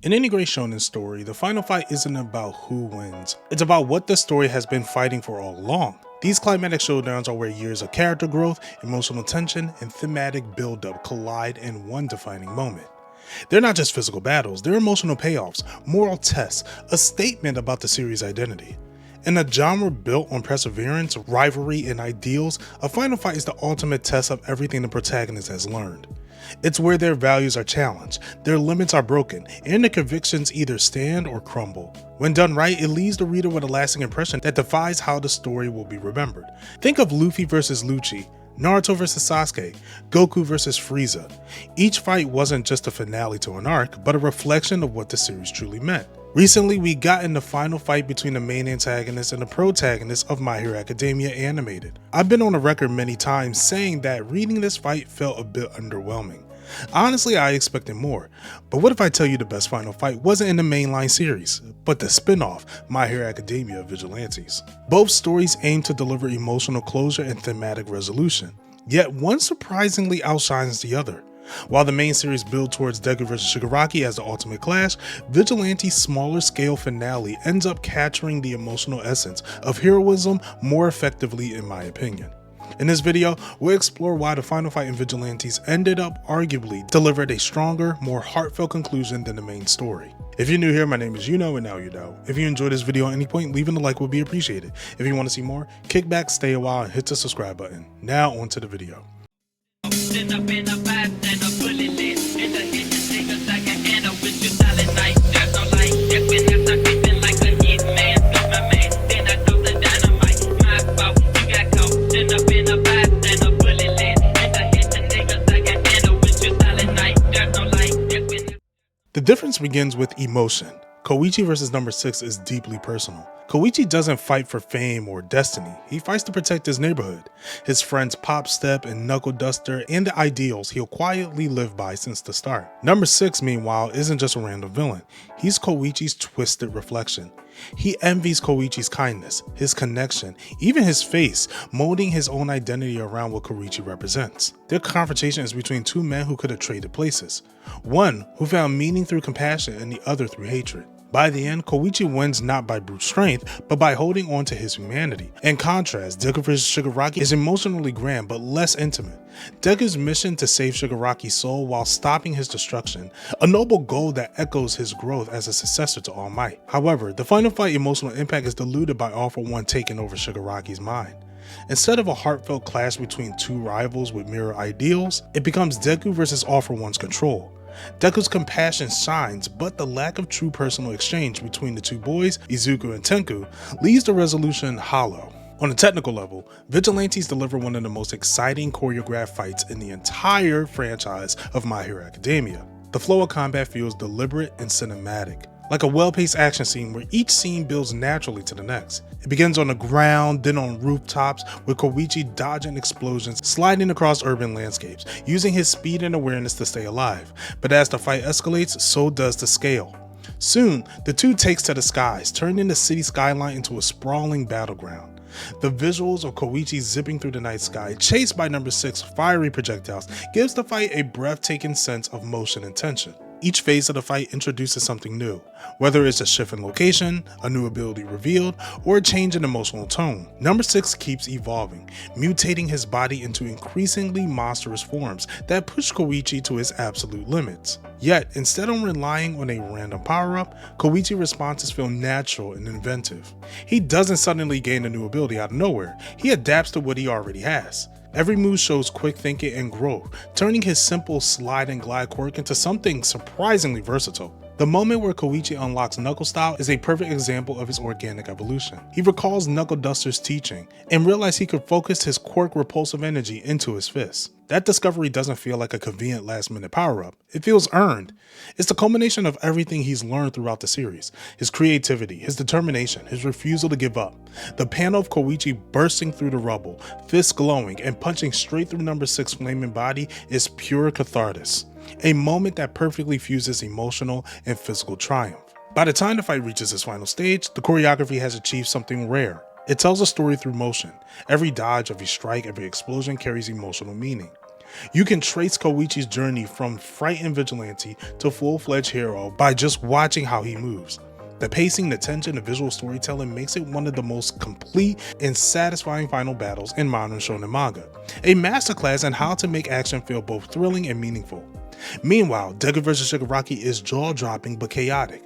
In any great shonen story, the final fight isn't about who wins, it's about what the story has been fighting for all along. These climatic showdowns are where years of character growth, emotional tension, and thematic build-up collide in one defining moment. They're not just physical battles, they're emotional payoffs, moral tests, a statement about the series' identity. In a genre built on perseverance, rivalry, and ideals, a final fight is the ultimate test of everything the protagonist has learned. It's where their values are challenged, their limits are broken, and their convictions either stand or crumble. When done right, it leaves the reader with a lasting impression that defies how the story will be remembered. Think of Luffy vs. Lucci, Naruto vs. Sasuke, Goku vs. Frieza. Each fight wasn't just a finale to an arc, but a reflection of what the series truly meant. Recently, we got in the final fight between the main antagonist and the protagonist of My Hero Academia animated. I've been on the record many times saying that reading this fight felt a bit underwhelming. Honestly, I expected more, but what if I tell you the best final fight wasn't in the mainline series, but the spin-off, My Hero Academia Vigilantes? Both stories aim to deliver emotional closure and thematic resolution, yet one surprisingly outshines the other. While the main series builds towards Deku vs Shigaraki as the ultimate clash, Vigilante's smaller scale finale ends up capturing the emotional essence of heroism more effectively in my opinion. In this video, we'll explore why the final fight in Vigilantes ended up arguably delivered a stronger, more heartfelt conclusion than the main story. If you're new here, my name is Yuno, and now you know. If you enjoyed this video at any point, leaving a like would be appreciated. If you want to see more, kick back, stay a while, and hit the subscribe button. Now on to the video. The difference begins with emotion. Koichi vs number 6 is deeply personal. Koichi doesn't fight for fame or destiny, he fights to protect his neighborhood, his friends Pop Step and Knuckle Duster, and the ideals he'll quietly live by since the start. Number 6, meanwhile, isn't just a random villain, he's Koichi's twisted reflection. He envies Koichi's kindness, his connection, even his face, molding his own identity around what Koichi represents. Their confrontation is between two men who could have traded places. One who found meaning through compassion and the other through hatred. By the end, Koichi wins not by brute strength, but by holding on to his humanity. In contrast, Deku vs Shigaraki is emotionally grand but less intimate. Deku's mission to save Shigaraki's soul while stopping his destruction, a noble goal that echoes his growth as a successor to All Might. However, the final fight emotional impact is diluted by All For One taking over Shigaraki's mind. Instead of a heartfelt clash between two rivals with mirror ideals, it becomes Deku versus All For One's control. Deku's compassion shines, but the lack of true personal exchange between the two boys, Izuku and Tenku, leaves the resolution hollow. On a technical level, Vigilantes deliver one of the most exciting choreographed fights in the entire franchise of My Hero Academia. The flow of combat feels deliberate and cinematic, like a well-paced action scene where each scene builds naturally to the next. It begins on the ground, then on rooftops, with Koichi dodging explosions, sliding across urban landscapes, using his speed and awareness to stay alive. But as the fight escalates, so does the scale. Soon, the two takes to the skies, turning the city skyline into a sprawling battleground. The visuals of Koichi zipping through the night sky, chased by number 6 fiery projectiles, gives the fight a breathtaking sense of motion and tension. Each phase of the fight introduces something new, whether it's a shift in location, a new ability revealed, or a change in emotional tone. Number 6 keeps evolving, mutating his body into increasingly monstrous forms that push Koichi to his absolute limits. Yet, instead of relying on a random power-up, Koichi's responses feel natural and inventive. He doesn't suddenly gain a new ability out of nowhere, he adapts to what he already has. Every move shows quick thinking and growth, turning his simple slide and glide quirk into something surprisingly versatile. The moment where Koichi unlocks Knuckle Style is a perfect example of his organic evolution. He recalls Knuckle Duster's teaching and realized he could focus his quirk repulsive energy into his fists. That discovery doesn't feel like a convenient last-minute power-up, it feels earned. It's the culmination of everything he's learned throughout the series, his creativity, his determination, his refusal to give up. The panel of Koichi bursting through the rubble, fists glowing, and punching straight through number 6's flaming body is pure catharsis. A moment that perfectly fuses emotional and physical triumph. By the time the fight reaches its final stage, the choreography has achieved something rare. It tells a story through motion. Every dodge, every strike, every explosion carries emotional meaning. You can trace Koichi's journey from frightened vigilante to full-fledged hero by just watching how he moves. The pacing, the tension, the visual storytelling makes it one of the most complete and satisfying final battles in modern shonen manga, a masterclass in how to make action feel both thrilling and meaningful. Meanwhile, Deku vs Shigaraki is jaw-dropping but chaotic.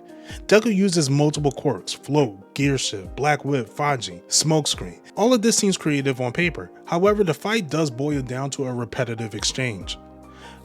Deku uses multiple quirks: float, gear shift, black whip, Faji, smokescreen. All of this seems creative on paper, however the fight does boil down to a repetitive exchange.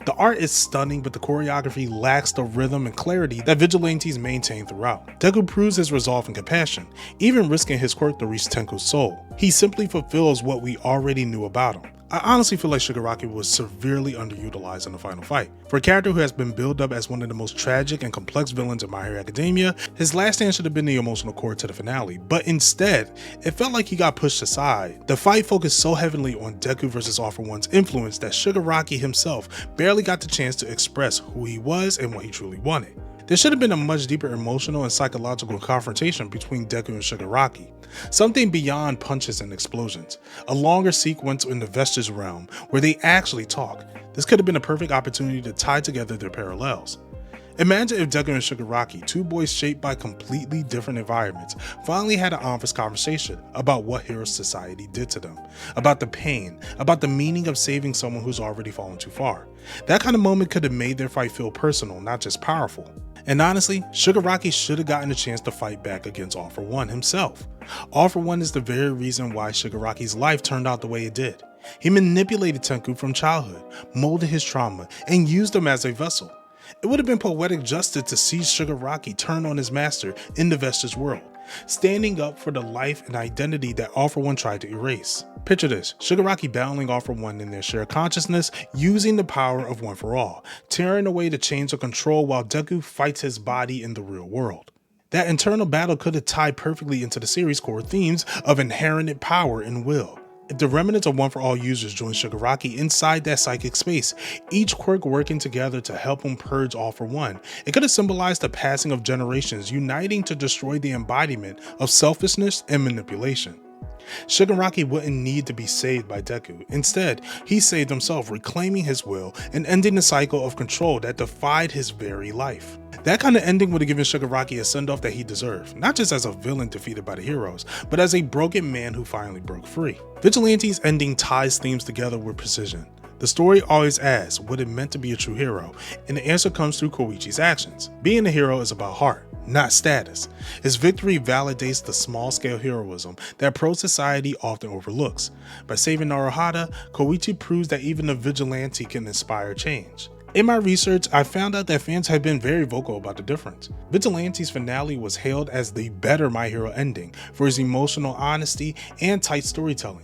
The art is stunning, but the choreography lacks the rhythm and clarity that vigilantes maintain throughout. Deku proves his resolve and compassion, even risking his quirk to reach Tenku's soul. He simply fulfills what we already knew about him. I honestly feel like Shigaraki was severely underutilized in the final fight. For a character who has been built up as one of the most tragic and complex villains in My Hero Academia, his last stand should have been the emotional core to the finale, but instead, it felt like he got pushed aside. The fight focused so heavily on Deku vs All For One's influence that Shigaraki himself barely got the chance to express who he was and what he truly wanted. There should have been a much deeper emotional and psychological confrontation between Deku and Shigaraki, something beyond punches and explosions, a longer sequence in the Vestige realm where they actually talk. This could have been a perfect opportunity to tie together their parallels. Imagine if Deku and Shigaraki, two boys shaped by completely different environments, finally had an honest conversation about what hero society did to them, about the pain, about the meaning of saving someone who's already fallen too far. That kind of moment could have made their fight feel personal, not just powerful. And honestly, Shigaraki should have gotten a chance to fight back against All For One himself. All For One is the very reason why Shigaraki's life turned out the way it did. He manipulated Tenku from childhood, molded his trauma, and used him as a vessel. It would have been poetic justice to see Shigaraki turn on his master in the Vestige world, standing up for the life and identity that All For One tried to erase. Picture this: Shigaraki battling All For One in their shared consciousness, using the power of One For All, tearing away the chains of control while Deku fights his body in the real world. That internal battle could have tied perfectly into the series' core themes of inherent power and will. If the remnants of One For All users join Shigaraki inside that psychic space, each quirk working together to help him purge All For One, it could have symbolized the passing of generations uniting to destroy the embodiment of selfishness and manipulation. Shigaraki wouldn't need to be saved by Deku. Instead, he saved himself, reclaiming his will and ending the cycle of control that defied his very life. That kind of ending would have given Shigaraki a send-off that he deserved, not just as a villain defeated by the heroes, but as a broken man who finally broke free. Vigilante's ending ties themes together with precision. The story always asks what it meant to be a true hero, and the answer comes through Koichi's actions. Being a hero is about heart, not status. His victory validates the small-scale heroism that pro-society often overlooks. By saving Naruhata, Koichi proves that even a vigilante can inspire change. In my research, I found out that fans have been very vocal about the difference. Vigilante's finale was hailed as the better My Hero ending for its emotional honesty and tight storytelling.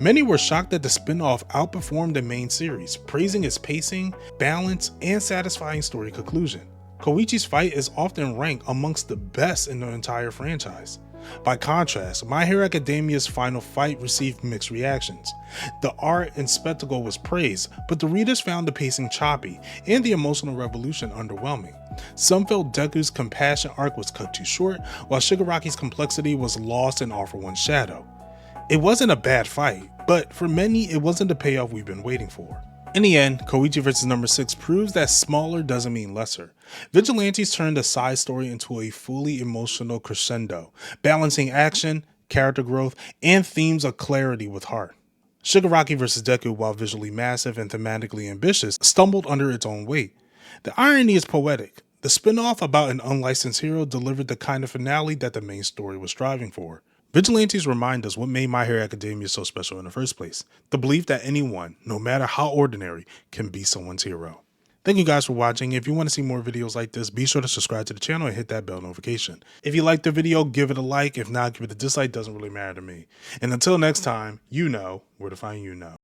Many were shocked that the spin-off outperformed the main series, praising its pacing, balance, and satisfying story conclusion. Koichi's fight is often ranked amongst the best in the entire franchise. By contrast, My Hero Academia's final fight received mixed reactions. The art and spectacle was praised, but the readers found the pacing choppy and the emotional revolution underwhelming. Some felt Deku's compassion arc was cut too short, while Shigaraki's complexity was lost in All For One's shadow. It wasn't a bad fight, but for many it wasn't the payoff we've been waiting for. In the end, Koichi vs number 6 proves that smaller doesn't mean lesser. Vigilantes turned a side story into a fully emotional crescendo, balancing action, character growth, and themes of clarity with heart. Shigaraki vs Deku, while visually massive and thematically ambitious, stumbled under its own weight. The irony is poetic. The spin-off about an unlicensed hero delivered the kind of finale that the main story was striving for. Vigilantes remind us what made My Hero Academia so special in the first place. The belief that anyone, no matter how ordinary, can be someone's hero. Thank you guys for watching. If you want to see more videos like this, be sure to subscribe to the channel and hit that bell notification. If you liked the video, give it a like. If not, give it a dislike. Doesn't really matter to me. And until next time, you know where to find you know.